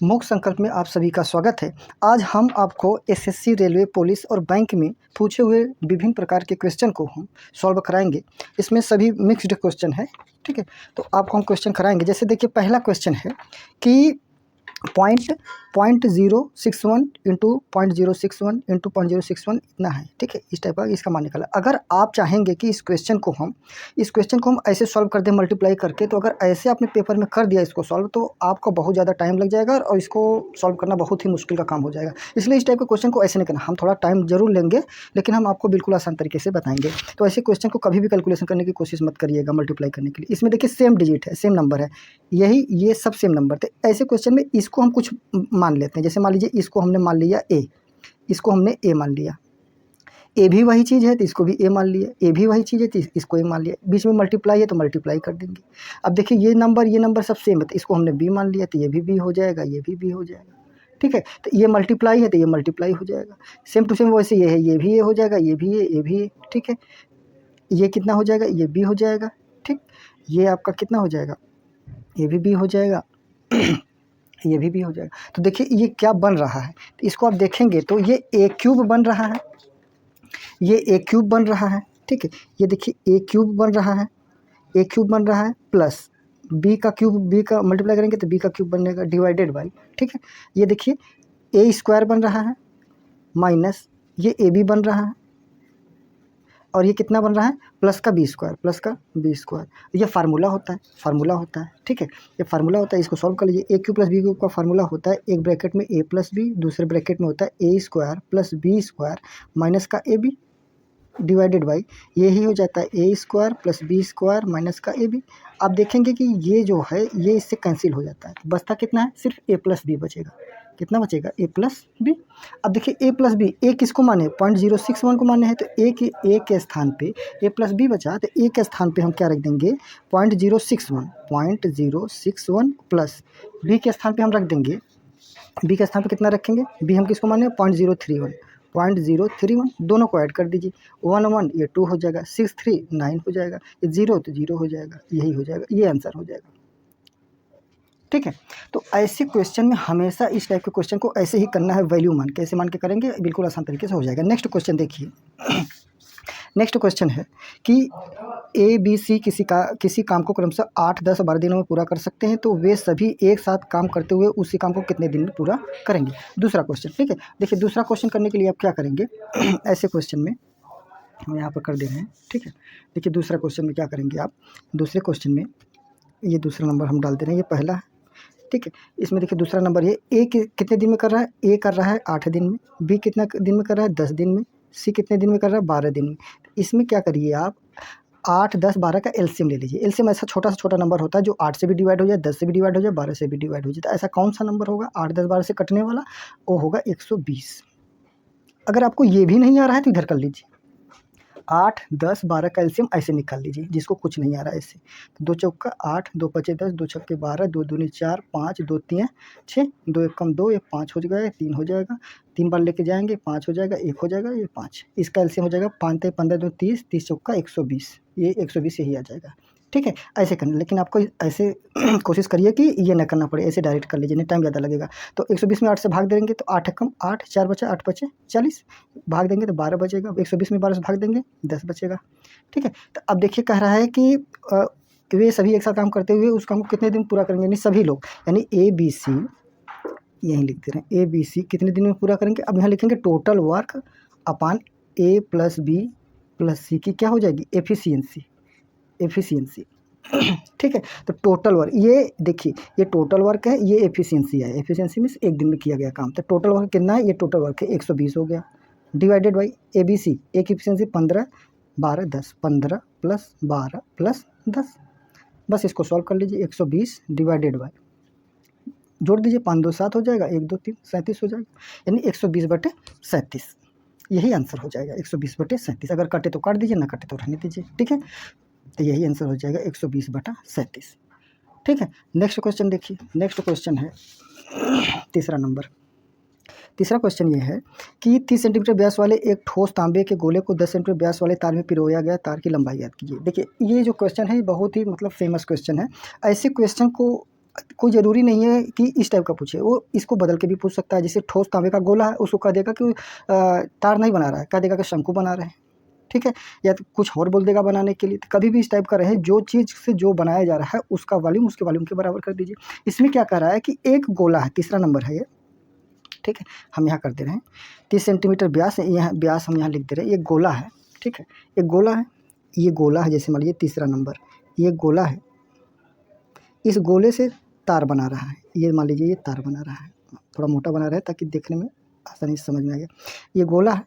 मूक संकल्प में आप सभी का स्वागत है। आज हम आपको एसएससी, रेलवे, पुलिस और बैंक में पूछे हुए विभिन्न प्रकार के क्वेश्चन को हम सॉल्व कराएंगे। इसमें सभी मिक्स्ड क्वेश्चन है, ठीक है। तो आपको हम क्वेश्चन कराएंगे। जैसे देखिए, पहला क्वेश्चन है कि पॉइंट 061 इंटू 0.061 इंटू 0.061 इतना है, ठीक है। इस टाइप का इसका मान निकाला। अगर आप चाहेंगे कि इस क्वेश्चन को हम ऐसे सॉल्व कर दें मल्टीप्लाई करके, तो अगर ऐसे आपने पेपर में कर दिया इसको सॉल्व, तो आपको बहुत ज़्यादा टाइम लग जाएगा और इसको सॉल्व करना बहुत ही मुश्किल का काम हो जाएगा। इसलिए इस टाइप के क्वेश्चन को ऐसे नहीं करना। हम थोड़ा टाइम जरूर लेंगे, लेकिन हम आपको बिल्कुल आसान तरीके से बताएंगे। तो ऐसे क्वेश्चन को कभी भी कैलकुलेशन करने की कोशिश मत करिएगा मल्टीप्लाई करने के लिए। इसमें देखिए सेम डिजिट है, सेम नंबर है, ये सब सेम नंबर थे। ऐसे क्वेश्चन में इसको हम कुछ मान लेते हैं। जैसे मान लीजिए इसको हमने मान लिया ए, इसको हमने ए मान लिया। ए भी वही चीज़ है तो इसको भी ए मान लिया, ए भी वही चीज़ है तो इसको ए मान लिया। बीच में मल्टीप्लाई है तो मल्टीप्लाई कर देंगे। अब देखिए ये नंबर सब सेम है, तो इसको हमने बी मान लिया, तो ये भी बी हो जाएगा, ये भी बी हो जाएगा, ठीक है। तो ये मल्टीप्लाई है तो ये मल्टीप्लाई हो जाएगा। सेम टू सेम वैसे ये है, ये भी ए हो जाएगा, ये भी ए भी ए, ठीक है। ये कितना हो जाएगा, ये बी हो जाएगा, ठीक। ये आपका कितना हो जाएगा, ये भी बी हो जाएगा, ये भी हो जाएगा। तो देखिए ये क्या बन रहा है, तो इसको आप देखेंगे तो ये ए क्यूब बन रहा है, ये ए क्यूब बन रहा है, ठीक है। ये देखिए ए क्यूब बन रहा है, ए क्यूब बन रहा है प्लस बी का क्यूब, बी का मल्टीप्लाई करेंगे तो बी का क्यूब बनेगा डिवाइडेड बाई, ठीक है। ये देखिए ए स्क्वायर बन रहा है माइनस ये ए बी बन रहा है, और ये कितना बन रहा है, प्लस का बी स्क्वायर। ये फार्मूला होता है, ठीक है। ये फार्मूला होता है, इसको सॉल्व कर लीजिए। A cube plus B cube का फार्मूला होता है, एक ब्रैकेट में ए प्लस बी, दूसरे ब्रैकेट में होता है A square plus B square minus का ए बी डिवाइडेड बाई, यही हो जाता है A square plus B square minus का ए बी। आप देखेंगे कि ये जो है ये इससे कैंसिल हो जाता है, बचता कितना है, सिर्फ ए प्लस बी बचेगा। कितना बचेगा, ए प्लस बी। अब देखिए ए प्लस बी, ए किसको माने, 0.061 को माने हैं, तो ए के स्थान पे ए प्लस बी बचा, तो ए के स्थान पे हम क्या रख देंगे, 0.061 प्लस बी के स्थान पे हम रख देंगे, बी के स्थान पे कितना रखेंगे, बी हम किसको माने 0.031 दोनों को ऐड कर दीजिए। 1 1 ये 2 हो जाएगा, 6 3 9 हो जाएगा, ये 0 तो 0 हो जाएगा, यही हो जाएगा, ये आंसर हो जाएगा, ठीक है। तो ऐसे क्वेश्चन में हमेशा इस टाइप के क्वेश्चन को ऐसे ही करना है, वैल्यू मान के। ऐसे मान के करेंगे बिल्कुल आसान तरीके से हो जाएगा। नेक्स्ट क्वेश्चन देखिए। नेक्स्ट क्वेश्चन है कि ए बी सी किसी काम को क्रमशः 8 10 12 दिनों में पूरा कर सकते हैं, तो वे सभी एक साथ काम करते हुए उसी काम को कितने दिन में पूरा करेंगे। दूसरा क्वेश्चन, ठीक है। देखिए दूसरा क्वेश्चन करने के लिए आप क्या करेंगे, ऐसे क्वेश्चन में हम यहाँ पर कर दे रहे हैं, ठीक है। देखिए दूसरा क्वेश्चन में क्या करेंगे आप, दूसरे क्वेश्चन में ये दूसरा नंबर हम डाल दे रहे हैं, ये पहला है, ठीक है। इसमें देखिए दूसरा नंबर ये ए कितने दिन में कर रहा है, ए कर रहा है 8 दिन में, बी कितना दिन में कर रहा है 10 दिन में, सी कितने दिन में कर रहा है 12 दिन में। इसमें क्या करिए आप, 8 10 12 का एलसीएम ले लीजिए। एलसीएम ऐसा छोटा से छोटा नंबर होता है जो 8 से भी डिवाइड हो जाए, 10 से भी डिवाइड हो जाए, 12 से भी डिवाइड हो जाए। तो ऐसा कौन सा नंबर होगा 8 10 12 से कटने वाला, वो होगा 120। अगर आपको ये भी नहीं आ रहा है तो इधर कर लीजिए, 8 10 12 का एलसीएम ऐसे निकाल लीजिए, जिसको कुछ नहीं आ रहा है ऐसे। तो 2 चौका 8, 2 पचे 10, 2 छक्के 12, 2 दूनी 4, 5, 2 तियाँ 6, 2 एक कम 2, ये 5 हो जाएगा, 3 हो जाएगा, 3 बार लेके जाएंगे 5 हो जाएगा, 1 हो जाएगा, ये 5। इसका एलसीएम हो जाएगा 5 15 2 30, 30 चौका 120, ये 120 यही आ जाएगा, ठीक है। ऐसे करना, लेकिन आपको ऐसे कोशिश करिए कि ये ना करना पड़े, ऐसे डायरेक्ट कर लीजिए, नहीं टाइम ज़्यादा लगेगा। तो 120 में 8 से भाग देंगे तो 8 कम 8, 4 बचा, 8 बचे 40, भाग देंगे तो 12 बचेगा। 120 में 12 से भाग देंगे 10 बचेगा, ठीक है। तो अब देखिए कह रहा है कि वे सभी एक साथ काम करते हुए उस काम को कितने दिन पूरा करेंगे, यानी सभी लोग, यानी ए बी सी, यहीं लिख दे रहे हैं, ए बी सी कितने दिन में पूरा करेंगे। अब यहाँ लिखेंगे टोटल वर्क अपान ए प्लस बी प्लस सी की क्या हो जाएगी, एफिशिएंसी, ठीक है। तो टोटल वर्क, ये देखिए ये टोटल वर्क है, ये एफिशिएंसी है। एफिशिएंसी मीन्स एक दिन में किया गया काम। तो टोटल वर्क कितना है, ये टोटल वर्क है 120 हो गया, divided by A B C, एक एफिशिएंसी 15 12 10, 15 प्लस 12 प्लस 10, बस इसको सॉल्व कर लीजिए। 120 डिवाइडेड बाई, जोड़ दीजिए, 5 2 7 हो जाएगा, 1 2 3 37 हो जाएगा, यानी 120/37, यही आंसर हो जाएगा 120/37। अगर कटे तो काट दीजिए, ना कटे तो रहने दीजिए, ठीक है। तो यही आंसर हो जाएगा 120/37, ठीक है। नेक्स्ट क्वेश्चन देखिए। नेक्स्ट क्वेश्चन है तीसरा नंबर। तीसरा क्वेश्चन ये है कि 30 सेंटीमीटर व्यास वाले एक ठोस तांबे के गोले को 10 सेंटीमीटर व्यास वाले तार में पिरोया गया, तार की लंबाई याद कीजिए। देखिए ये जो क्वेश्चन है ये बहुत ही मतलब फेमस क्वेश्चन है। ऐसे क्वेश्चन को कोई ज़रूरी नहीं है कि इस टाइप का पूछे, वो इसको बदल के भी पूछ सकता है। जैसे ठोस तांबे का गोला है, उसको कह देगा कि तार नहीं बना रहा है, कह देगा कि शंकु बना रहे हैं, ठीक है, या तो कुछ और बोल देगा बनाने के लिए। तो कभी भी इस टाइप का रहे, जो चीज़ से जो बनाया जा रहा है उसका वॉल्यूम उसके वॉल्यूम के बराबर कर दीजिए। इसमें क्या कह रहा है कि एक गोला है, तीसरा नंबर है ये, ठीक है, हम यहाँ कर दे रहे हैं 30 सेंटीमीटर व्यास है, यहाँ व्यास हम यहाँ लिख दे रहे हैं, ये गोला है, ठीक है, एक गोला है, ये गोला है, जैसे मान लीजिए तीसरा नंबर, ये गोला है, इस गोले से तार बना रहा है, ये मान लीजिए ये तार बना रहा है, थोड़ा मोटा बना रहा है ताकि देखने में आसानी से समझ में आ गया। ये गोला है,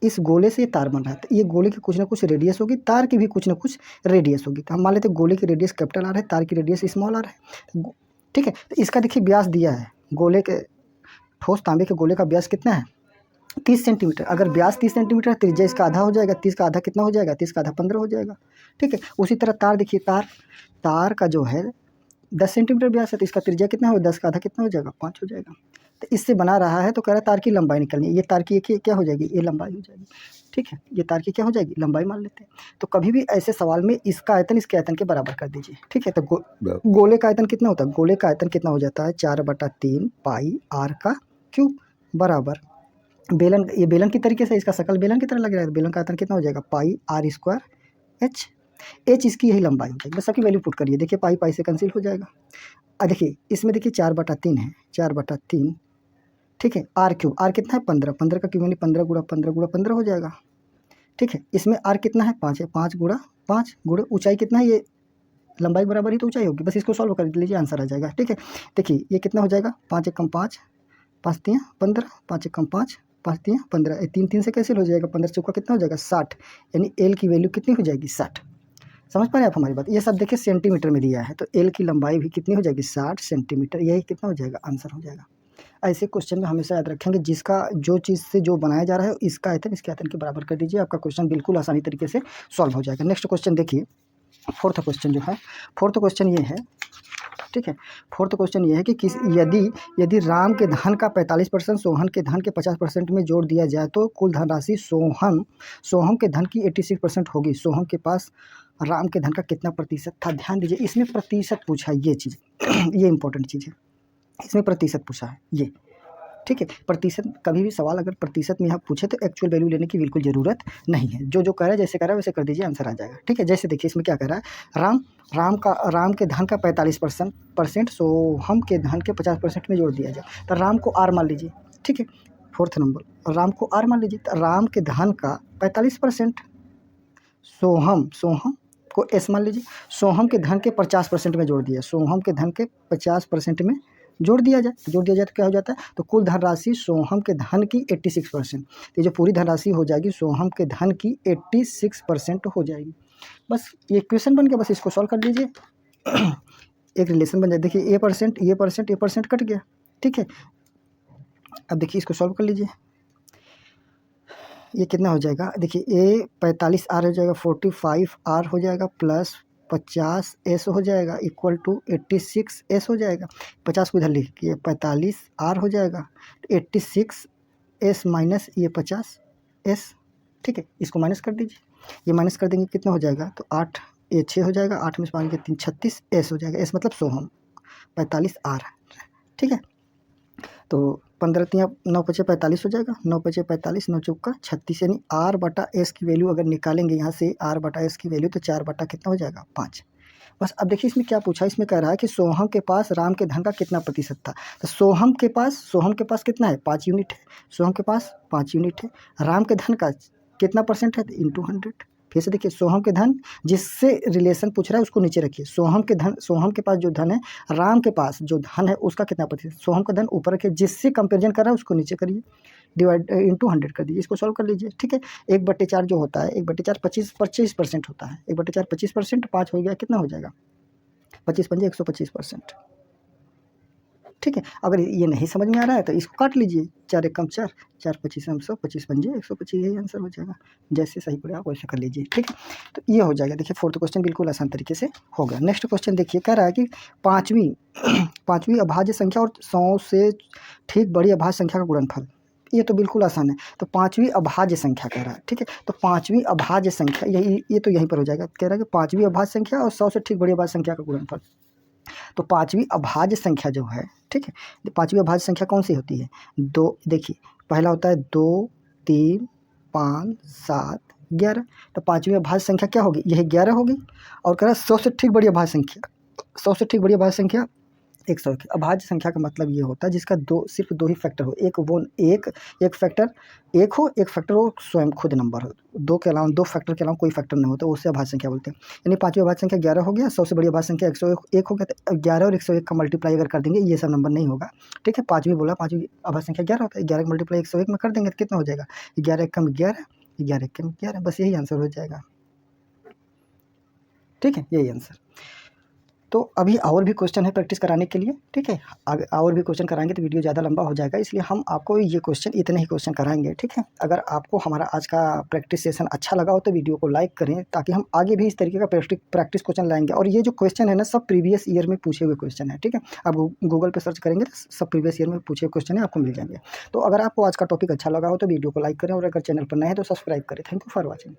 इस गोले से ये तार बन रहा है, तो ये गोले की कुछ ना कुछ रेडियस होगी, तार की भी कुछ ना कुछ रेडियस होगी। तो हम मान लेते हैं गोले की रेडियस कैपिटल आर है, तार की रेडियस स्मॉल आर है, ठीक है। तो इसका देखिए व्यास दिया है, गोले के ठोस तांबे के गोले का व्यास कितना है 30 सेंटीमीटर। अगर व्यास 30 सेंटीमीटर, त्रिज्या इसका आधा हो जाएगा, 30 का आधा कितना हो जाएगा, 30 का आधा 15 हो जाएगा, ठीक है। उसी तरह तार देखिए, तार का जो है 10 सेंटीमीटर व्यास है, तो इसका त्रिज्या कितना हो, 10 का आधा कितना हो जाएगा, 5 हो जाएगा। तो इससे बना रहा है, तो कह रहा है तार की लंबाई निकलनी है, ये तार की क्या हो जाएगी, ये लंबाई हो जाएगी, ठीक है, ये तार की क्या हो जाएगी, लंबाई मान लेते हैं। तो कभी भी ऐसे सवाल में इसका आयतन इसके आयतन के बराबर कर दीजिए, ठीक है। तो गोले का आयतन कितना होता है, गोले का आयतन कितना हो जाता है 4/3 पाई आर का क्यूब बराबर बेलन, ये बेलन की तरीके से इसका शकल बेलन की तरह लग रहा है, बेलन का आयतन कितना हो जाएगा पाई आर स्क्वायर एच इसकी यही लंबाई हो जाएगी। बस सबकी वैल्यू पुट करिए, देखिए पाई पाई से कैंसिल हो जाएगा। देखिए इसमें देखिए 4/3 है, 4/3, ठीक है, आर क्यूब, आर कितना है 15, 15 का क्यूब यानी 15 गुणा 15 गुणा 15 हो जाएगा, ठीक है। इसमें आर कितना है 5 है, 5 गुणा 5 गुणा ऊंचाई कितना है, ये लंबाई बराबर ही तो ऊंचाई होगी, बस इसको सॉल्व कर लीजिए आंसर आ जाएगा, ठीक है। देखिए ये कितना हो जाएगा 5 एकम 5, 5 तियाँ 15, 5 एकम 5, 5 तियाँ 15, 3 3 से कैसे हो जाएगा, 15 चौका कितना हो जाएगा 60, यानी एल की वैल्यू कितनी हो जाएगी 60। समझ पा रहे हैं आप हमारी बात। ये सब देखिए सेंटीमीटर में दिया है, तो एल की लंबाई भी कितनी हो जाएगी 60 सेंटीमीटर, यही कितना हो जाएगा आंसर हो जाएगा। ऐसे क्वेश्चन में हमेशा याद रखेंगे, जिसका जो चीज़ से जो बनाया जा रहा है इसका आयतन इसके आयतन के बराबर कर दीजिए, आपका क्वेश्चन बिल्कुल आसानी तरीके से सॉल्व हो जाएगा। नेक्स्ट क्वेश्चन देखिए, फोर्थ क्वेश्चन जो है, फोर्थ क्वेश्चन ये है, ठीक है। फोर्थ क्वेश्चन ये है कि यदि राम के धन का 45% सोहन के धन के 50% में जोड़ दिया जाए तो कुल धनराशि सोहम के धन की 86% होगी। सोहम के पास राम के धन का कितना प्रतिशत था। ध्यान दीजिए, इसमें प्रतिशत पूछा है, ये चीज़ ये इंपॉर्टेंट चीज़ है, इसमें प्रतिशत पूछा है ये, ठीक है। प्रतिशत, कभी भी सवाल अगर प्रतिशत में यहाँ पूछे तो एक्चुअल वैल्यू लेने की बिल्कुल ज़रूरत नहीं है, जो कह रहा है जैसे कह रहा है वैसे कर दीजिए, आंसर आ जाएगा, ठीक है। जैसे देखिए इसमें क्या कह रहा है, राम के धन का 45% सोहम के धन के 50% में जोड़ दिया जाए, तो राम को आर मान लीजिए, ठीक है। फोर्थ नंबर, राम को आर मान लीजिए, तो राम के धन का 45% सोहम को एस मान लीजिए, सोहम के धन के 50% में जोड़ दिया, सोहम के धन के 50% में जोड़ दिया जाए तो क्या हो जाता है, तो कुल धनराशि सोहम के धन की 86%, तो जो पूरी धनराशि हो जाएगी सोहम के धन की 86% हो जाएगी। बस ये क्वेश्चन बन गया, बस इसको सॉल्व कर लीजिए एक रिलेशन बन जाए। देखिए ये परसेंट कट गया, ठीक है। अब देखिए इसको सॉल्व कर लीजिए, ये कितना हो जाएगा, देखिए ए 45 आर हो जाएगा, 45 आर हो जाएगा प्लस 50 एस हो जाएगा इक्वल टू 86 एस हो जाएगा। 50 को इधर लिखिए, 45 आर हो जाएगा, 86 एस माइनस ये 50 एस, ठीक है। इसको माइनस कर दीजिए, ये माइनस कर देंगे कितना हो जाएगा, तो 8 ये 6 हो जाएगा, 8 में 5 के 3 36 एस हो जाएगा, एस मतलब सोहम 45 आर, ठीक है। तो 15 तियाँ 9 पचे 45 हो जाएगा, 9 पचे 45, 9 चौका 36, यानी आर बटा एस की वैल्यू अगर निकालेंगे यहाँ से आर बटा एस की वैल्यू, तो 4 बटा कितना हो जाएगा 5। बस अब देखिए इसमें क्या पूछा है, इसमें कह रहा है कि सोहम के पास राम के धन का कितना प्रतिशत था। तो सोहम के पास कितना है 5 यूनिट है, सोहम के पास 5 यूनिट है, राम के धन का कितना परसेंट है, इंटू 100। फिर से देखिए सोहम के धन, जिससे रिलेशन पूछ रहा है उसको नीचे रखिए, सोहम के पास जो धन है, राम के पास जो धन है उसका कितना प्रतिशत, सोहम का धन ऊपर रखिए, जिससे कंपेरिजन कर रहा है उसको नीचे करिए, डिवाइड इंटू 100 कर दीजिए, इसको सॉल्व कर लीजिए, ठीक है। 1/4 जो होता है, 1/4 25% होता है, 1/4 25%, 5 हो गया, कितना हो जाएगा 25 पंजे 125%, ठीक है। अगर ये नहीं समझ में आ रहा है तो इसको काट लीजिए, 4 एकम 4, 4 25 100, 25 पंजे 125, यही आंसर हो जाएगा। जैसे सही पड़े आप वैसे कर लीजिए, ठीक है। तो ये हो जाएगा। देखिए फोर्थ क्वेश्चन बिल्कुल आसान तरीके से हो गया। नेक्स्ट क्वेश्चन देखिए, कह रहा है कि पाँचवीं अभाज्य संख्या और 100 से ठीक बड़ी अभाज्य संख्या का गुणनफल। ये तो बिल्कुल आसान है, तो 5वीं अभाज्य संख्या कह रहा है, ठीक है। तो 5वीं अभाज्य संख्या, ये तो यहीं पर हो जाएगा, कह रहा है कि 5वीं अभाज्य संख्या और 100 से ठीक बड़ी अभाज्य संख्या का गुणनफल। तो पाँचवीं अभाज्य संख्या जो है, ठीक है, तो पाँचवीं अभाज्य संख्या कौन सी होती है? दो, देखिए पहला होता है 2, 3, 5, 7, 11। तो पाँचवीं अभाज्य संख्या क्या होगी? यही 11 होगी। और कह रहा है 100 से ठीक बड़ी अभाज्य संख्या, 100 से ठीक बड़ी अभाज्य संख्या 101। अभाज्य संख्या का मतलब ये होता है जिसका सिर्फ दो ही फैक्टर हो, एक फैक्टर एक हो, एक फैक्टर वो स्वयं खुद नंबर हो, दो फैक्टर के अलावा कोई फैक्टर नहीं होता, उससे अभाज्य संख्या बोलते हैं। यानी पाँचवीं अभाज्य संख्या 11 हो गया, 100 से बड़ी अभाज्य संख्या 101 हो गया। तो 11 और 101 का मल्टीप्लाई अगर कर देंगे ये सब नंबर नहीं होगा, ठीक है। पाँचवीं अभाज्य संख्या 11 होता है, 11 का मल्टीप्लाई 101 में कर देंगे तो कितना हो जाएगा? 11 एकम 11, 11 एकम 11, बस यही आंसर हो जाएगा, ठीक है, यही आंसर। तो अभी और भी क्वेश्चन है प्रैक्टिस कराने के लिए, ठीक है। और भी क्वेश्चन कराएंगे तो वीडियो ज़्यादा लंबा हो जाएगा, इसलिए हम आपको ये क्वेश्चन इतने ही क्वेश्चन कराएंगे, ठीक है। अगर आपको हमारा आज का प्रैक्टिस सेशन अच्छा लगा हो तो वीडियो को लाइक करें, ताकि हम आगे भी इस तरीके का प्रैक्टिस क्वेश्चन लाएंगे। और ये जो क्वेश्चन है ना, सब प्रीवियस ईयर में पूछे हुए क्वेश्चन है, ठीक है। आप गूगल पर सर्च करेंगे तो सब प्रीवियस ईयर में पूछे हुए क्वेश्चन है, आपको मिल जाएंगे। तो अगर आपको आज का टॉपिक अच्छा लगा हो तो वीडियो को लाइक करें, और अगर चैनल पर नए हैं तो सब्सक्राइब करें। Thank you for watching.